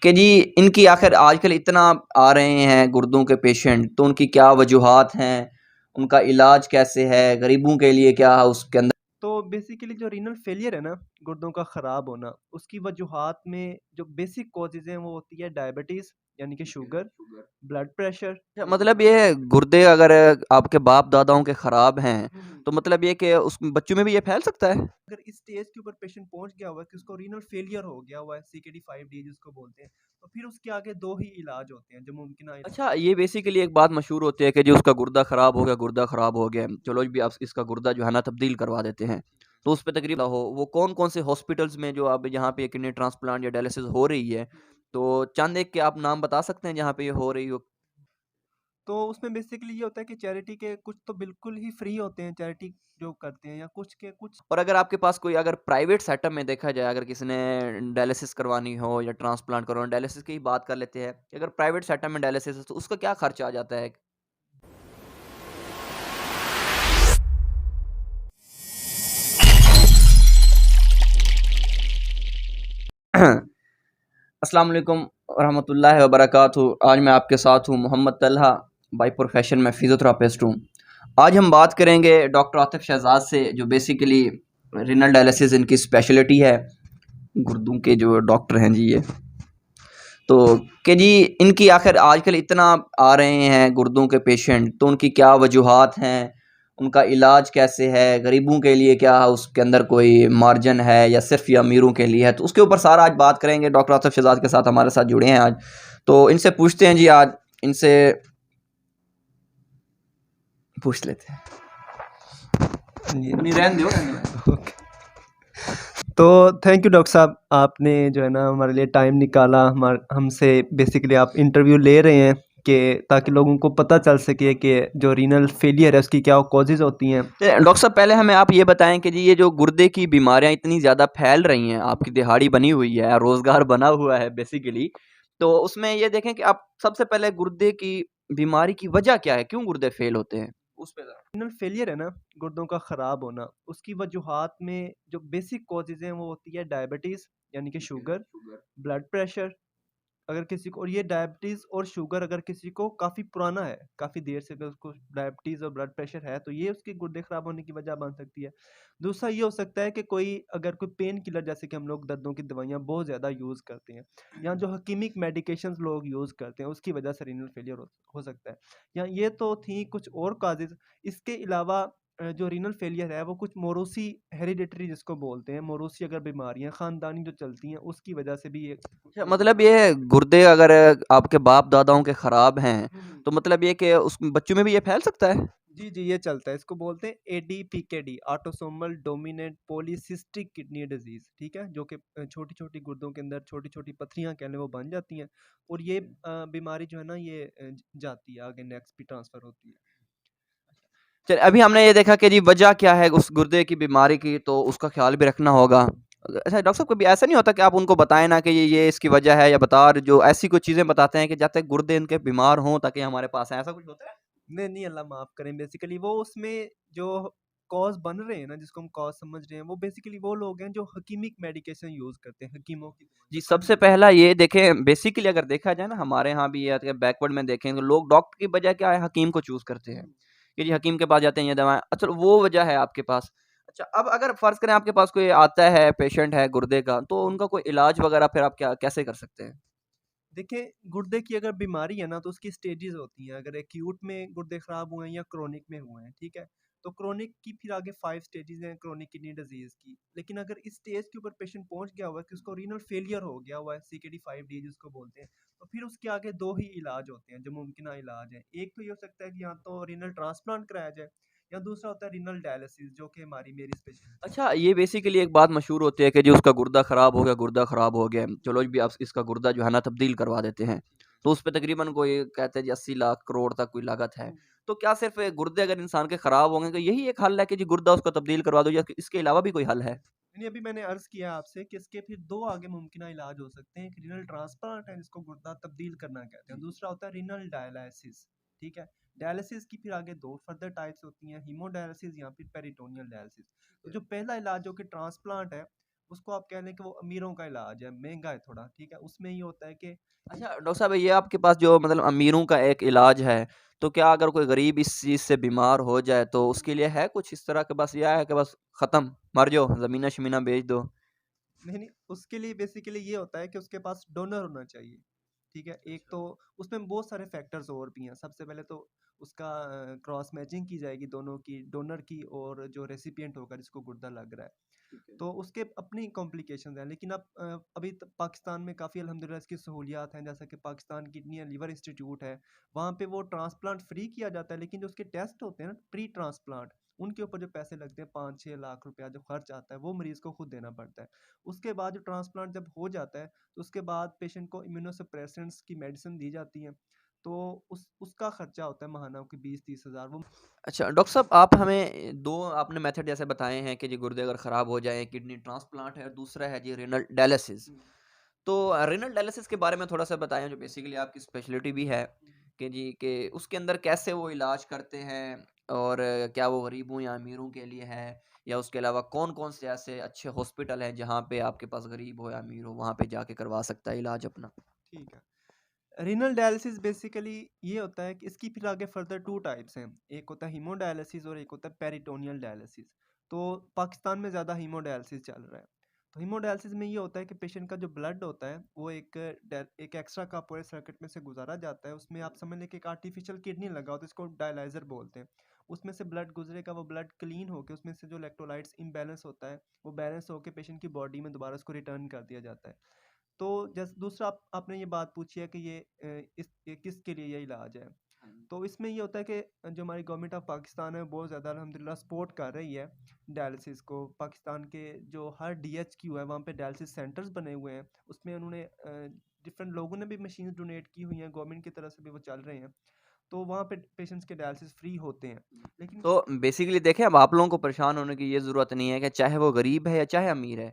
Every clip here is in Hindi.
कि जी इनकी आखिर आजकल इतना आ रहे हैं गुर्दों के पेशेंट, तो उनकी क्या वजूहात हैं, उनका इलाज कैसे है, गरीबों के लिए क्या है उसके अंदर। तो बेसिकली जो रीनल फेलियर है ना, गुर्दों का ख़राब होना, उसकी वजूहात में जो बेसिक कॉजेज़ हैं वो होती है डायबिटीज़ यानी कि शुगर, ब्लड प्रेशर। अच्छा, मतलब ये गुर्दे अगर आपके बाप दादाओं के खराब हैं, तो मतलब ये कि उस बच्चों में भी ये फैल सकता है। अगर इस स्टेज के ऊपर पेशेंट पहुंच गया हुआ है कि उसको रीनल फेलियर हो गया हुआ है, सीकेडी 5D जिसको बोलते हैं, तो फिर उसके आगे दो ही इलाज होते हैं जो मुमकिन है। अच्छा, ये बेसिकली एक बात मशहूर होती है कि जी उसका गुर्दा खराब हो गया, गुर्दा खराब हो गया, चलो भी आप इसका गुर्दा जो है ना तब्दील करवा देते हैं। तो उस पे तकरीबन हो वो कौन-कौन से हॉस्पिटल्स में जो अब यहाँ पे किडनी ट्रांसप्लांट या डायलिसिस हो रही है, तो चंद एक के आप नाम बता सकते हैं जहाँ पे ये हो रही हो? तो उसमें बेसिकली ये होता है कि चैरिटी के कुछ तो बिल्कुल ही फ्री होते हैं, चैरिटी जो करते हैं, या कुछ के कुछ। और अगर आपके पास कोई अगर प्राइवेट सेटअप में देखा जाए, अगर किसी ने डायलिसिस करवानी हो या ट्रांसप्लांट करवाना, डायलिसिस की ही बात कर लेते हैं, कि अगर प्राइवेट सेटअप में डायलिसिस है तो उसका क्या खर्चा आ जाता है? अस्सलाम वालेकुम रहमतुल्लाहि व बरकातुहू। आज मैं आपके साथ हूँ मोहम्मद तलहा, बाय प्रोफेशन मैं फिजियोथेरापिस्ट हूँ। आज हम बात करेंगे डॉक्टर आतिफ शहजाद से, जो बेसिकली रिनल डायलिसिस इनकी स्पेशलिटी है, गुर्दों के जो डॉक्टर हैं जी ये। तो कि जी इनकी आखिर आजकल इतना आ रहे हैं गुर्दों के पेशेंट, तो उनकी क्या वजूहात हैं, उनका इलाज कैसे है, गरीबों के लिए क्या है उसके अंदर कोई मार्जिन है या सिर्फ ये अमीरों के लिए है, तो उसके ऊपर सारा आज बात करेंगे। डॉक्टर आतिफ शहजाद के साथ हमारे साथ जुड़े हैं आज, तो इनसे पूछते हैं जी, आज इनसे पूछ लेते हैं। जी। नहीं रहने दो, रहने दो। ओके। तो थैंक यू डॉक्टर साहब, आपने जो है ना हमारे लिए टाइम निकाला, हमसे बेसिकली आप इंटरव्यू ले रहे हैं कि ताकि लोगों को पता चल सके कि जो रीनल फेलियर है उसकी क्या कॉजेज़ होती हैं। डॉक्टर साहब, पहले हमें आप ये बताएं कि जी ये जो गुर्दे की बीमारियां इतनी ज़्यादा फैल रही हैं, आपकी दिहाड़ी बनी हुई है, रोज़गार बना हुआ है बेसिकली, तो उसमें ये देखें कि आप सबसे पहले गुर्दे की बीमारी की वजह क्या है? क्यों गुर्दे फेल होते हैं? उस पे ज़रा। रीनल फेलियर है ना, गुर्दों का ख़राब होना, उसकी वजूहात में जो बेसिक कॉजेज़ हैं वो होती है डायबिटीज़ यानी कि शुगर, ब्लड प्रेशर। अगर किसी को, और ये डायबिटीज़ और शुगर अगर किसी को काफ़ी पुराना है, काफ़ी देर से अगर उसको डायबिटीज़ और ब्लड प्रेशर है, तो ये उसके गुर्दे ख़राब होने की वजह बन सकती है। दूसरा ये हो सकता है कि कोई अगर कोई पेन किलर, जैसे कि हम लोग दर्दों की दवाइयाँ बहुत ज़्यादा यूज़ करते हैं, या जो हकीमिक मेडिकेशंस लोग यूज़ करते हैं, उसकी वजह से रीनल फेलियर हो सकता है। या ये तो थी कुछ और काज़ेज़। इसके अलावा जो रीनल फेलियर है वो कुछ मोरूसी, हेरिडिटरी जिसको बोलते हैं, मोरूसी अगर बीमारियाँ ख़ानदानी जो चलती हैं, उसकी वजह से भी ये। अच्छा, मतलब ये गुर्दे अगर आपके बाप दादाओं के खराब हैं, तो मतलब ये कि उस बच्चों में भी ये फैल सकता है? जी, जी, ये चलता है। इसको बोलते हैं ADPKD, autosomal dominant polycystic kidney disease, ठीक है? जो कि छोटी-छोटी गुर्दों के अंदर छोटी-छोटी पत्थरियाँ कह लें वो बन जाती हैं, और ये बीमारी जो है ना ये जाती है आगे, नेक्स्ट भी ट्रांसफ़र होती है। चल, अभी हमने ये देखा कि जी वजह क्या है उस गुर्दे की बीमारी की, तो उसका ख्याल भी रखना होगा। अच्छा डॉक्टर साहब, कभी ऐसा नहीं होता कि आप उनको बताएँ ना कि ये इसकी वजह है, या बता और जो ऐसी कुछ चीज़ें बताते हैं कि जब तक गुर्दे इनके बीमार हों ताकि हमारे पास आएँ, ऐसा कुछ होता है? नहीं, नहीं, अल्लाह माफ़ करें, बेसिकली वो उसमें जो कॉज़ बन रहे हैं ना, जिसको हम कॉज़ समझ रहे हैं, वो बेसिकली वो लोग हैं जो हकीमिक मेडिकेशन यूज़ करते हैं, हकीमों की जी, दवाइयाँ। सबसे पहला ये देखें, बेसिकली अगर देखा जाए ना हमारे यहाँ भी, या अगर बैकवर्ड में देखें तो लोग डॉक्टर की बजाय क्या है हकीम को चूज़ करते हैं, कि जी हकीम के पास जाते हैं ये दवाएँ, अच्छा वो वजह है आपके पास। अच्छा, अब अगर फ़र्ज़ करें आपके पास कोई आता है, पेशेंट है गुर्दे का, तो उनका कोई इलाज वगैरह फिर आप क्या कैसे कर सकते हैं? देखिए, गुर्दे की अगर बीमारी है ना, तो उसकी स्टेजेस होती हैं। अगर एक्यूट में गुर्दे खराब हुए हैं या क्रोनिक में हुए हैं, ठीक है? तो क्रोनिक की फिर आगे 5 स्टेजेस हैं क्रोनिक किडनी डिजीज़ की। लेकिन अगर इस स्टेज के ऊपर पेशेंट पहुँच गया हुआ है कि उसको रीनल फेलियर हो गया हुआ है, सीकेडी 5D जिसको बोलते हैं, तो फिर उसके आगे 2 ही इलाज होते हैं जो मुमकिन इलाज हैं। एक तो ये हो सकता है कि या तो रीनल ट्रांसप्लांट कराया जाए, या दूसरा होता है रीनल डायलिसिस, जो कि हमारी मेरी स्पेशलिटी है। अच्छा, ये बेसिकली एक बात मशहूर होती है कि जी उसका गुर्दा ख़राब हो गया, गुर्दा ख़राब हो गया, चलो भी आप इसका गुर्दा जो है ना तब्दील करवा देते हैं। तो उस पे तकरीबन कोई कहते हैं जी 80 लाख करोड़ तक कोई लागत है। तो क्या सिर्फ़ गुर्दे अगर इंसान के ख़राब होंगे, तो यही एक हल है कि जी गुर्दा उसका तब्दील करवा दो, या इसके अलावा भी कोई हल है? नहीं, अभी मैंने अर्ज़ किया आपसे कि इसके फिर 2 आगे मुमकिन इलाज हो सकते हैं। एक रीनल ट्रांसप्लांट है जिसको गुर्दा तब्दील करना कहते हैं। दूसरा होता है रीनल डायलिसिस, ठीक है? डायलिसिस की फिर आगे 2 फर्दर टाइप्स होती हैं, हीमोडायलिसिस या फिर पेरिटोनियल डायलिसिस। तो जो पहला इलाज जो कि ट्रांसप्लांट है, उसको आप कह लें कि वो अमीरों का इलाज है, महँगा है थोड़ा, ठीक है? उसमें ये होता है कि अच्छा डॉक्टर साहब, ये आपके पास जो मतलब अमीरों का एक इलाज है, तो क्या अगर कोई गरीब इस चीज़ से बीमार हो जाए तो उसके लिए है कुछ इस तरह के, बस ये है कि बस ख़त्म, मर जाओ, ज़मीना-शमीना बेच दो? नहीं, नहीं, उसके लिए बेसिकली ये होता है कि उसके पास डोनर होना चाहिए, ठीक है? एक अच्छा। तो उसमें बहुत सारे फैक्टर्स और भी हैं। सबसे पहले तो उसका क्रॉस मैचिंग की जाएगी दोनों की, डोनर की और जो रेसिपिएंट होगा जिसको गुर्दा लग रहा है। ठीक है। तो उसके अपनी कॉम्प्लिकेशंस हैं, लेकिन अब अभी पाकिस्तान में काफ़ी अल्हम्दुलिल्लाह इसकी सहूलियात हैं, जैसा कि Pakistan kidney and liver institute है। वहाँ पे वो ट्रांसप्लांट फ्री किया जाता है, लेकिन जो उसके टेस्ट होते हैं ना प्री ट्रांसप्लांट, उनके ऊपर जो पैसे लगते हैं 5-6 लाख रुपया जो खर्च आता है वो मरीज़ को खुद देना पड़ता है। उसके बाद जो ट्रांसप्लांट जब हो जाता है तो उसके बाद पेशेंट को इम्यूनोसप्रेसेंट्स की मेडिसिन दी जाती है। तो उसका खर्चा होता है महाना कि 20-30 हज़ार वो। अच्छा डॉक्टर साहब, आप हमें 2 आपने मेथड जैसे बताए हैं कि जी गुर्दे अगर ख़राब हो जाएँ, किडनी ट्रांसप्लांट है और दूसरा है जी रीनल डायलिसिस। हुँ, तो रीनल डायलिसिस के बारे में थोड़ा-सा बताएँ, जो बेसिकली आपकी स्पेशलिटी भी है, हुँ। कि जी कि उसके अंदर कैसे वो इलाज करते हैं और क्या वो गरीबों या अमीरों के लिए है? या उसके अलावा कौन-कौन से ऐसे अच्छे हॉस्पिटल हैं जहाँ पे आपके पास गरीब हो या अमीर हो, वहाँ पे जाके करवा सकता है इलाज अपना? ठीक है। रीनल डायलिसिस बेसिकली ये होता है कि इसकी फिर आगे फर्दर 2 टाइप्स हैं। एक होता है हीमोडायलिसिस और एक होता है पेरिटोनियल डायलिसिस। तो पाकिस्तान में ज़्यादा हीमोडायलिसिस चल रहा है। तो हीमोडायलिसिस में ये होता है कि पेशेंट का जो ब्लड होता है वो एक एक्स्ट्रा कार्पोरेट सर्किट में से गुज़ारा जाता है। उसमें आप समझ लें कि एक आर्टिफिशियल किडनी लगा होता है, इसको डायलाइज़र बोलते हैं। उसमें से ब्लड गुज़रेगा, वो ब्लड क्लीन होके उसमें से जो इलेक्ट्रोलाइट्स इम्बैलेंस होता है, वो बैलेंस होके पेशेंट की बॉडी में दोबारा उसको रिटर्न कर दिया जाता है। तो जैसे दूसरा आपने ये बात पूछी है कि ये किसके लिए ये इलाज है। हाँ जी। तो इसमें ये होता है कि जो हमारी गवर्नमेंट ऑफ पाकिस्तान है, बहुत ज़्यादा अल्हम्दुलिल्लाह सपोर्ट कर रही है डायलिसिस को। पाकिस्तान के जो हर डीएचक्यू है वहाँ पे डायलिसिस सेंटर्स बने हुए हैं। उसमें उन्होंने डिफरेंट लोगों ने भी मशीन्स डोनेट की हुई हैं, गवर्नमेंट की तरफ से भी वो चल रहे हैं। तो वहाँ पे पेशेंट्स के डायलिसिस फ्री होते हैं। लेकिन तो बेसिकली देखें, अब आप लोगों को परेशान होने की ये ज़रूरत नहीं है कि चाहे वो गरीब है या चाहे अमीर है।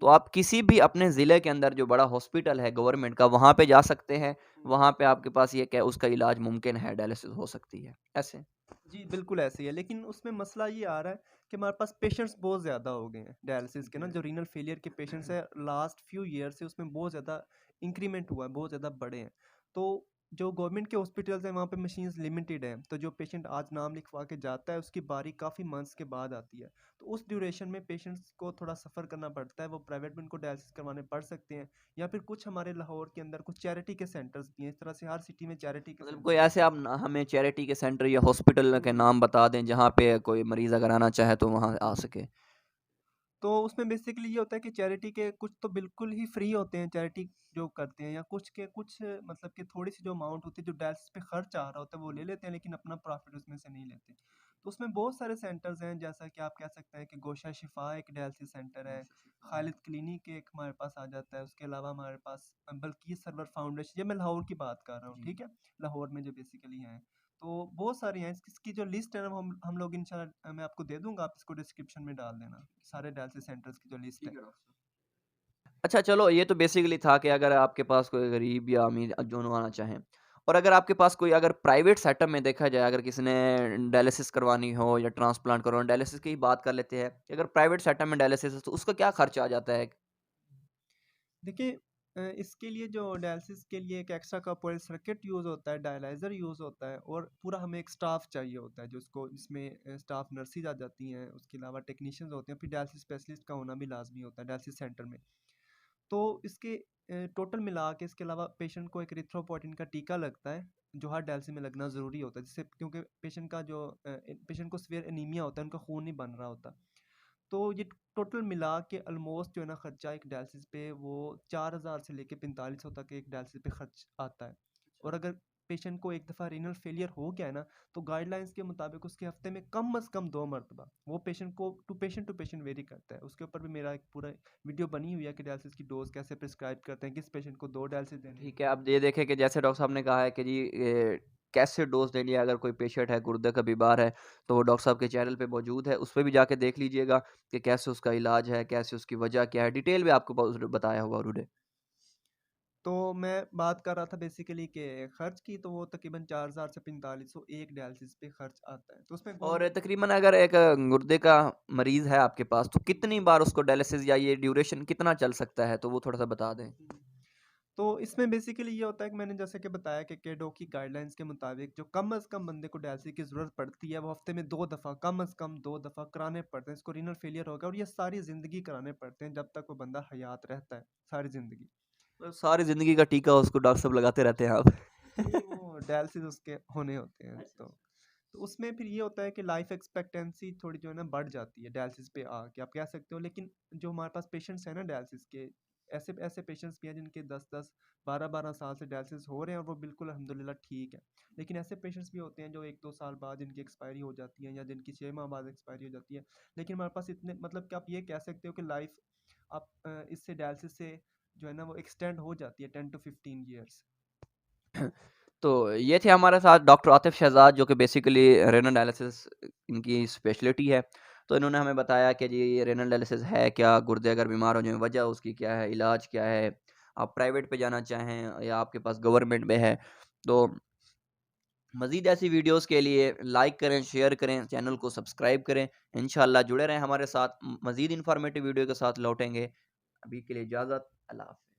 तो हुँ, आप किसी भी अपने ज़िले के अंदर जो बड़ा हॉस्पिटल है गवर्नमेंट का, वहाँ पे जा सकते हैं। हुँ। वहाँ पे आपके पास ये क्या उसका इलाज मुमकिन है, डायलिसिस हो सकती है, ऐसे? जी, बिल्कुल ऐसे ही है, लेकिन उसमें मसला ये आ रहा है कि हमारे पास पेशेंट्स बहुत ज़्यादा हो गए हैं डायलिसिस के ठीक ना, है। जो रीनल फेलियर के पेशेंट्स हैं लास्ट फ्यू ईयर से उसमें बहुत ज़्यादा इंक्रीमेंट हुआ है, बहुत ज़्यादा बढ़े हैं। तो जो गवर्नमेंट के हॉस्पिटल्स हैं वहाँ पे मशीन्स लिमिटेड हैं, तो जो पेशेंट आज नाम लिखवा के जाता है उसकी बारी काफ़ी मंथ्स के बाद आती है। तो उस ड्यूरेशन में पेशेंट्स को थोड़ा सफ़र करना पड़ता है, वो प्राइवेट में उनको डायलिसिस करवाने पड़ सकते हैं, या फिर कुछ हमारे लाहौर के अंदर कुछ चैरिटी के सेंटर्स भी हैं। इस तरह से हर सिटी में चैरिटी के मतलब कोई सेंटर हैं। ऐसे आप न हमें चैरिटी के सेंटर या हॉस्पिटल के नाम बता दें, जहाँ पे कोई मरीज़ अगर आना चाहे तो वहाँ आ सके? तो उसमें बेसिकली ये होता है कि चैरिटी के कुछ तो बिल्कुल ही फ्री होते हैं, चैरिटी जो करते हैं, या कुछ के कुछ मतलब कि थोड़ी सी जो अमाउंट होती है जो डायलिसिस पे खर्च आ रहा होता है वो ले लेते हैं, लेकिन अपना प्रॉफिट उसमें से नहीं लेते। तो उसमें बहुत सारे सेंटर्स हैं, जैसा कि आप कह सकते हैं कि गोशा शिफा एक डायलिसिस सेंटर है, खालिद क्लिनिक एक हमारे पास आ जाता है, उसके अलावा हमारे पास बल्कि सर्वर फाउंडेशन, ये मैं लाहौर की बात कर रहा हूँ, जी। ठीक है, लाहौर में जो बेसिकली हैं। तो बहुत सारी हैं, इसकी जो लिस्ट है ना वो हम लोग इंशाल्लाह मैं आपको दे दूंगा, आप इसको डिस्क्रिप्शन में डाल देना, सारे डायलिसिस सेंटर्स की जो लिस्ट ठीक है। है डॉक्टर साहब। अच्छा चलो, ये तो बेसिकली था कि अगर आपके पास कोई गरीब या अमीर दोनों आना चाहें, और अगर आपके पास कोई अगर प्राइवेट सेटअप में देखा जाए, अगर किसी ने डायलिसिस करवानी हो या ट्रांसप्लांट करवाना, डायलिसिस की ही बात कर लेते हैं कि अगर प्राइवेट सेटअप में डायलिसिस है तो उसका क्या खर्चा आ जाता है? देखिए इसके लिए जो डायलिसिस के लिए एक एक्स्ट्रा कॉर्पोरेल सर्किट यूज़ होता है, डायलाइज़र यूज़ होता है, और पूरा हमें एक स्टाफ चाहिए होता है जिसमें स्टाफ नर्सेज आ जाती हैं, उसके अलावा टेक्नीशियंस होते हैं, फिर डायलिसिस स्पेशलिस्ट का होना भी लाजमी होता है डायलिसिस सेंटर में। तो इसके टोटल मिला के इसके अलावा पेशेंट को एक इरिथ्रोपोइटिन का टीका लगता है, जो हर डायलिसिस में लगना ज़रूरी होता है, जिससे क्योंकि पेशेंट को सीवियर एनीमिया होता है, उनका खून नहीं बन रहा होता। तो ये टोटल मिला के ऑलमोस्ट जो है ना खर्चा एक डायलिसिस पे वो 4,000 से लेके 4500 तक एक डायलिसिस पे खर्च आता है। और अगर पेशेंट को एक दफ़ा रीनल फेलियर हो गया है ना, तो गाइडलाइंस के मुताबिक उसके हफ्ते में कम अज़ कम 2 मरतबा, वो पेशेंट को टू पेशेंट वेरी करता है। उसके ऊपर भी मेरा एक पूरा वीडियो बनी हुई है कि डायलिसिस की डोज़ कैसे प्रिस्क्राइब करते हैं, किस पेशेंट को 2 डायलिसिस देने हैं। ठीक है, अब ये देखें कि जैसे डॉक्टर साहब ने कहा है कि जी कैसे डोज़ देनी है, अगर कोई पेशेंट है, गुर्दे का बीमार है, तो वो डॉक्टर साहब के चैनल पे मौजूद है, उस पे भी जाके देख लीजिएगा कि कैसे उसका इलाज है, कैसे उसकी वजह क्या है, डिटेल में आपको बताया हुआ उन्होंने। तो मैं बात कर रहा था बेसिकली कि खर्च की, तो वो तकरीबन 4000 से 4500 एक डायलिसिस पे खर्च आता है, तो उसमें और गवर्नमेंट। तकरीबन अगर एक गुर्दे का मरीज़ है आपके पास, तो कितनी बार उसको डायलिसिस या ये ड्यूरेशन कितना चल सकता है? तो वो थोड़ा-सा बता दें। तो इसमें बेसिकली ये होता है कि मैंने जैसे कि बताया कि केडो की गाइडलाइंस के मुताबिक जो कम अज़ कम बंदे को डायलिसिस की ज़रूरत पड़ती है वो हफ्ते में 2 दफ़ा, कम अज़ कम 2 दफ़ा कराने पड़ते हैं। इसको रीनल फेलियर होगा और ये सारी ज़िंदगी कराने पड़ते हैं जब तक वो बंदा हयात रहता है, सारी ज़िंदगी। तो सारी ज़िंदगी का टीका उसको डॉक्टर साहब लगाते रहते हैं आप। नहीं, वो डायलिसिस उसके होने होते हैं। तो उसमें फिर ये होता है कि लाइफ एक्सपेक्टेंसी थोड़ी जो है ना बढ़ जाती है डायलिसिस पे आके, आप कह सकते हो। लेकिन जो हमारे पास पेशेंट्स हैं ना डायलिसिस के, ऐसे ऐसे पेशेंट्स भी हैं जिनके 10-10 12-12 साल से डायलिसिस हो रहे हैं और वो बिल्कुल अल्हम्दुलिल्लाह ठीक है। लेकिन ऐसे पेशेंट्स भी होते हैं जो 1-2 साल बाद जिनकी एक्सपायरी हो जाती है या जिनकी 6 माह बाद एक्सपायरी हो जाती है। लेकिन हमारे पास इतने, मतलब कि आप ये कह सकते हो कि लाइफ आप इससे डायलिसिस से जो है ना वो एक्सटेंड हो जाती है 10 टू 15 ईयर्स। तो ये थे हमारे साथ डॉक्टर आतिफ़ शहज़ाद, जो कि बेसिकली रेनल डायलिसिस इनकी स्पेशलिटी है। तो इन्होंने हमें बताया कि जी ये रेनल डायलिसिस है क्या? गुर्दे अगर बीमार हो जाएँ, वजह उसकी क्या है? इलाज क्या है? आप प्राइवेट पे जाना चाहें या आपके पास गवर्नमेंट में है। तो मज़ीद ऐसी वीडियोज़ के लिए लाइक करें, शेयर करें, चैनल को सब्सक्राइब करें। इंशाअल्लाह जुड़े रहें हमारे साथ, मज़ीद इन्फॉर्मेटिव वीडियो के साथ लौटेंगे। अभी के लिए इजाज़त, अल्लाह हाफ़िज़।